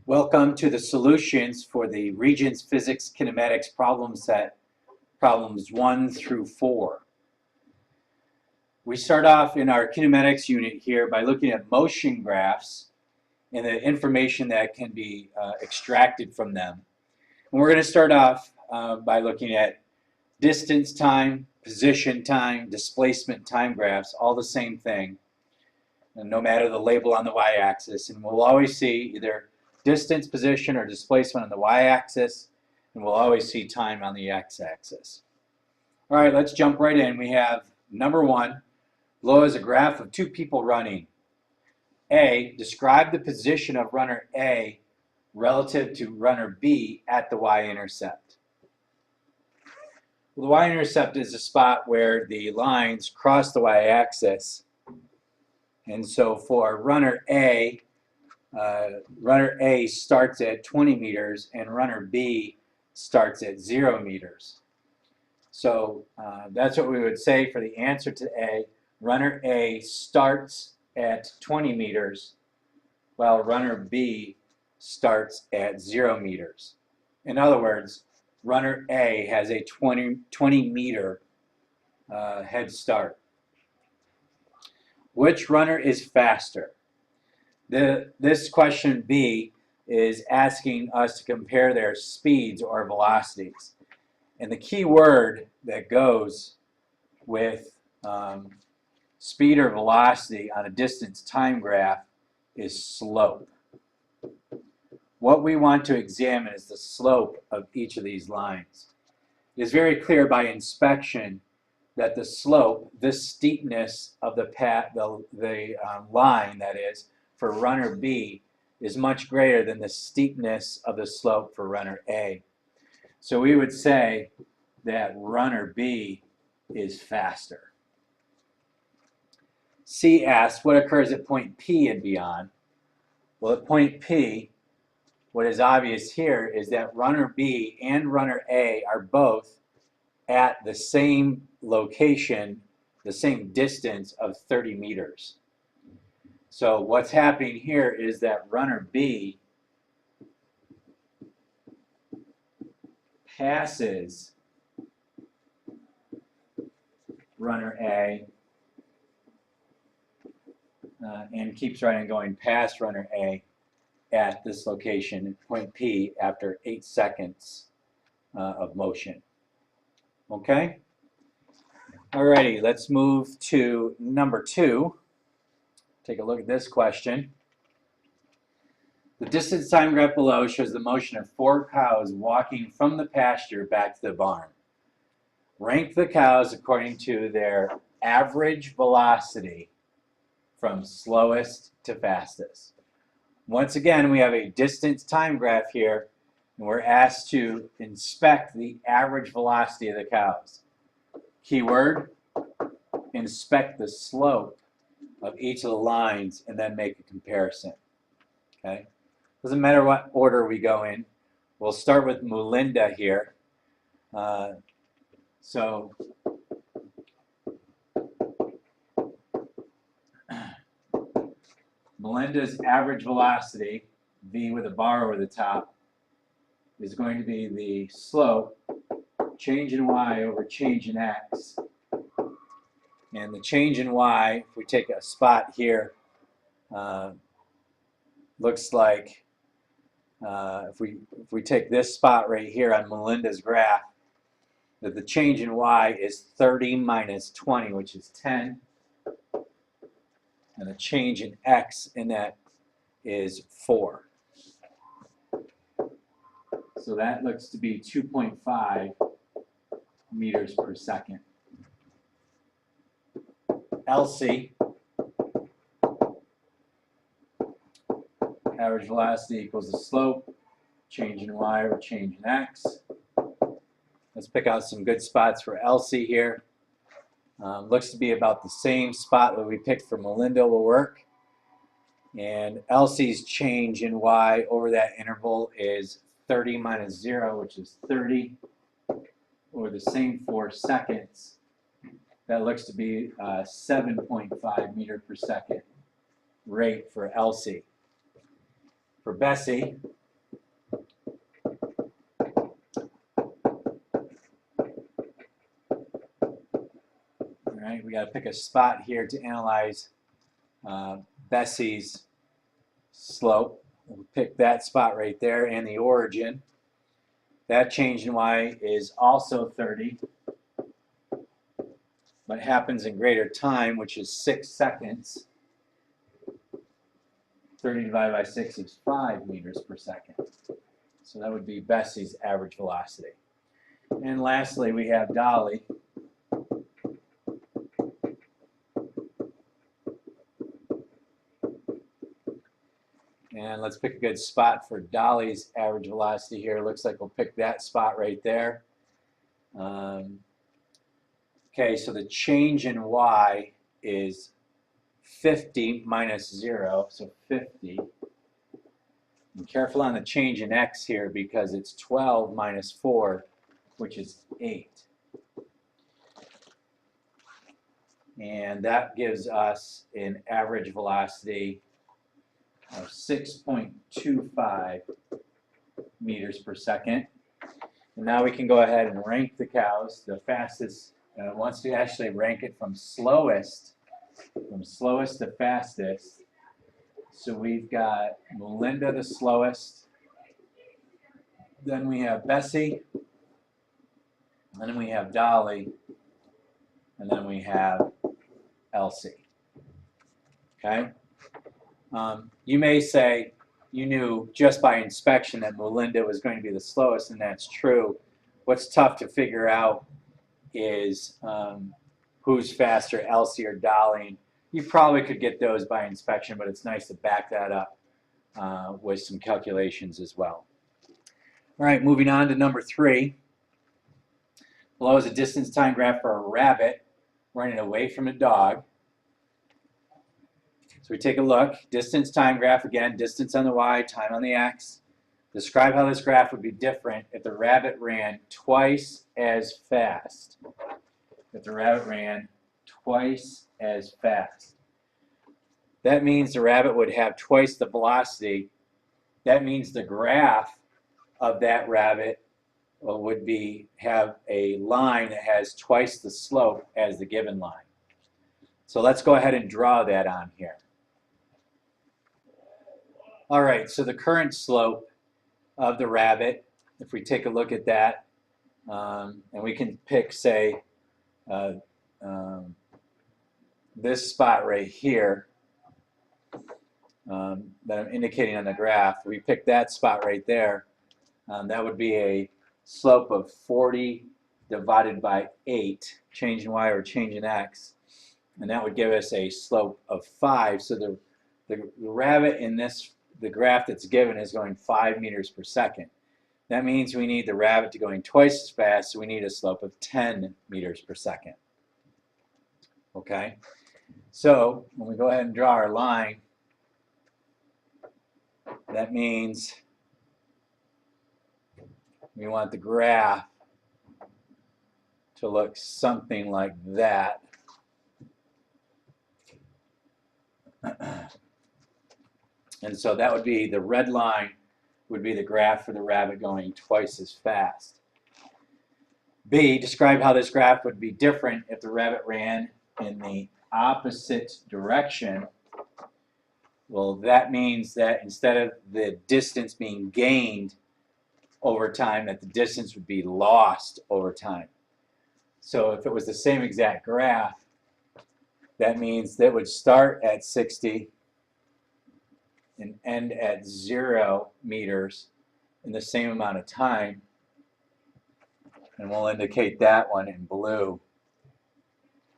Welcome to the solutions for the Regents Physics Kinematics problem set, problems 1 through 4. We start off in our kinematics unit here by looking at motion graphs and the information that can be extracted from them. And we're going to start off by looking at distance time, position time, displacement time graphs, all the same thing, and no matter the label on the y-axis. And we'll always see either distance, position, or displacement on the y-axis, and we'll always see time on the x-axis. All right, let's jump right in. We have number 1. Below is a graph of 2 people running. A, describe the position of runner A relative to runner B at the y-intercept. Well, the y-intercept is a spot where the lines cross the y-axis. And so for runner A starts at 20 meters and runner B starts at 0 meters. So that's what we would say for the answer to A. Runner A starts at 20 meters while runner B starts at 0 meters. In other words, runner A has a 20 meter head start. Which runner is faster? This question B is asking us to compare their speeds or velocities. And the key word that goes with speed or velocity on a distance time graph is slope. What we want to examine is the slope of each of these lines. It is very clear by inspection that the slope, this steepness of the line, that is, for runner B is much greater than the steepness of the slope for runner A. So we would say that runner B is faster. C asks, what occurs at point P and beyond? Well, at point P, what is obvious here is that runner B and runner A are both at the same location, the same distance of 30 meters. So what's happening here is that runner B passes runner A and keeps right on going past runner A at this location, point P, after 8 seconds of motion. Okay? Alrighty, let's move to number 2. Take a look at this question. The distance time graph below shows the motion of 4 cows walking from the pasture back to the barn. Rank the cows according to their average velocity from slowest to fastest. Once again, we have a distance time graph here, and we're asked to inspect the average velocity of the cows. Keyword, inspect the slope of each of the lines and then make a comparison. Okay? Doesn't matter what order we go in. We'll start with Melinda here. So Melinda's average velocity, V with a bar over the top, is going to be the slope, change in y over change in x. And the change in y, if we take a spot here, looks like if we take this spot right here on Melinda's graph, that the change in y is 30 minus 20, which is 10. And the change in x in that is 4. So that looks to be 2.5 meters per second. Elsie, average velocity equals the slope, change in y over change in x. Let's pick out some good spots for Elsie here. Looks to be about the same spot that we picked for Melinda will work. And Elsie's change in y over that interval is 30 minus 0, which is 30, or the same 4 seconds. That looks to be 7.5 meter per second rate for Elsie. For Bessie, we got to pick a spot here to analyze Bessie's slope. We'll pick that spot right there and the origin. That change in y is also 30, but happens in greater time, which is 6 seconds. 30 divided by 6 is 5 meters per second. So that would be Bessie's average velocity. And lastly, we have Dolly. And let's pick a good spot for Dolly's average velocity here. Looks like we'll pick that spot right there. Okay, so the change in y is 50 minus 0, so 50. Be careful on the change in x here because it's 12 minus 4, which is 8. And that gives us an average velocity of 6.25 meters per second. And now we can go ahead and rank the cows. The fastest, once we actually rank it from slowest to fastest. So we've got Melinda the slowest, then we have Bessie, and then we have Dolly, and then we have Elsie. Okay? You may say you knew just by inspection that Melinda was going to be the slowest, and that's true. What's tough to figure out is who's faster, Elsie or Dolly. You probably could get those by inspection, but it's nice to back that up with some calculations as well. All right, moving on to number 3. Below is a distance time graph for a rabbit running away from a dog. So we take a look. Distance time graph again, distance on the y, time on the x. Describe how this graph would be different if the rabbit ran twice as fast. If the rabbit ran twice as fast. That means the rabbit would have twice the velocity. That means the graph of that rabbit would have a line that has twice the slope as the given line. So let's go ahead and draw that on here. All right, so the current slope of the rabbit, if we take a look at that, and we can pick, say, this spot right here that I'm indicating on the graph. We pick that spot right there. That would be a slope of 40 divided by 8, change in y or change in x, and that would give us a slope of 5. So the rabbit in the graph that's given is going 5 meters per second. That means we need the rabbit to going twice as fast, so we need a slope of 10 meters per second. Okay? So when we go ahead and draw our line, that means we want the graph to look something like that. And so that would be the red line would be the graph for the rabbit going twice as fast. B, describe how this graph would be different if the rabbit ran in the opposite direction. Well, that means that instead of the distance being gained over time, that the distance would be lost over time. So if it was the same exact graph, that means that it would start at 60 and end at 0 meters in the same amount of time. And we'll indicate that one in blue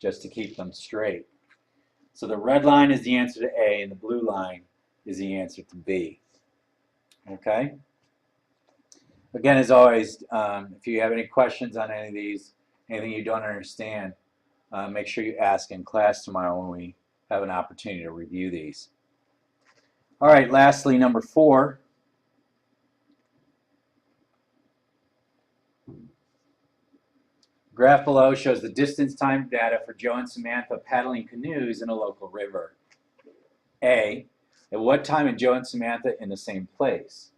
just to keep them straight. So the red line is the answer to A, and the blue line is the answer to B. Okay? Again, as always, if you have any questions on any of these, anything you don't understand, make sure you ask in class tomorrow when we have an opportunity to review these. All right, lastly, number 4. Graph below shows the distance time data for Joe and Samantha paddling canoes in a local river. A, at what time are Joe and Samantha in the same place?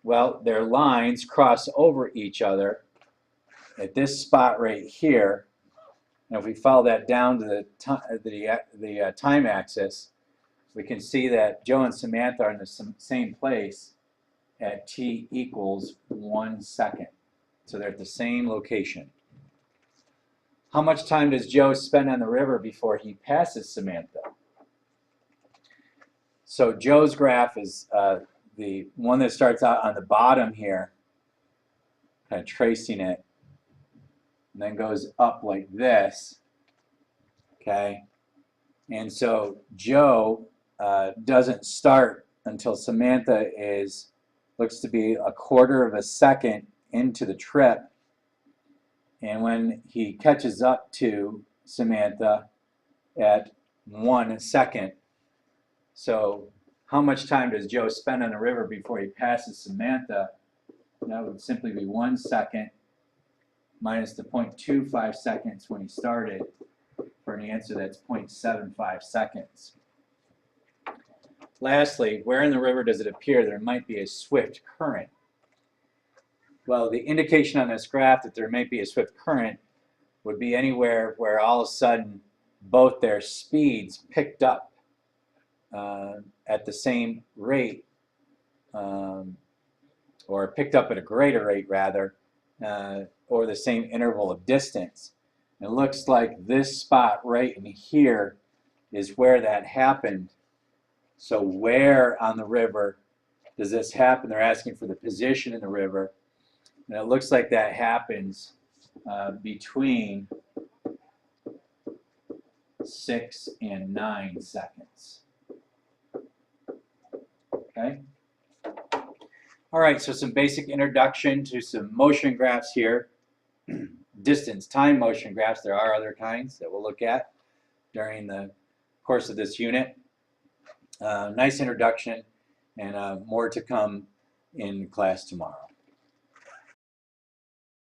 Well, their lines cross over each other at this spot right here, And if we follow that down to the time axis, we can see that Joe and Samantha are in the same place at t equals 1 second. So they're at the same location. How much time does Joe spend on the river before he passes Samantha? So Joe's graph is the one that starts out on the bottom here, kind of tracing it, and then goes up like this, okay? And so Joe doesn't start until Samantha looks to be a quarter of a second into the trip. And when he catches up to Samantha at 1 second, so how much time does Joe spend on the river before he passes Samantha? That would simply be 1 second minus the 0.25 seconds when he started, for an answer that's 0.75 seconds. Lastly, where in the river does it appear there might be a swift current? Well, the indication on this graph that there may be a swift current would be anywhere where all of a sudden both their speeds picked up at the same rate, or picked up at a greater rate rather, or the same interval of distance. It looks like this spot right in here is where that happened. So where on the river does this happen? They're asking for the position in the river. And it looks like that happens between 6 and 9 seconds. Okay? All right, so some basic introduction to some motion graphs here. Distance, time motion graphs. There are other kinds that we'll look at during the course of this unit. Nice introduction, and more to come in class tomorrow.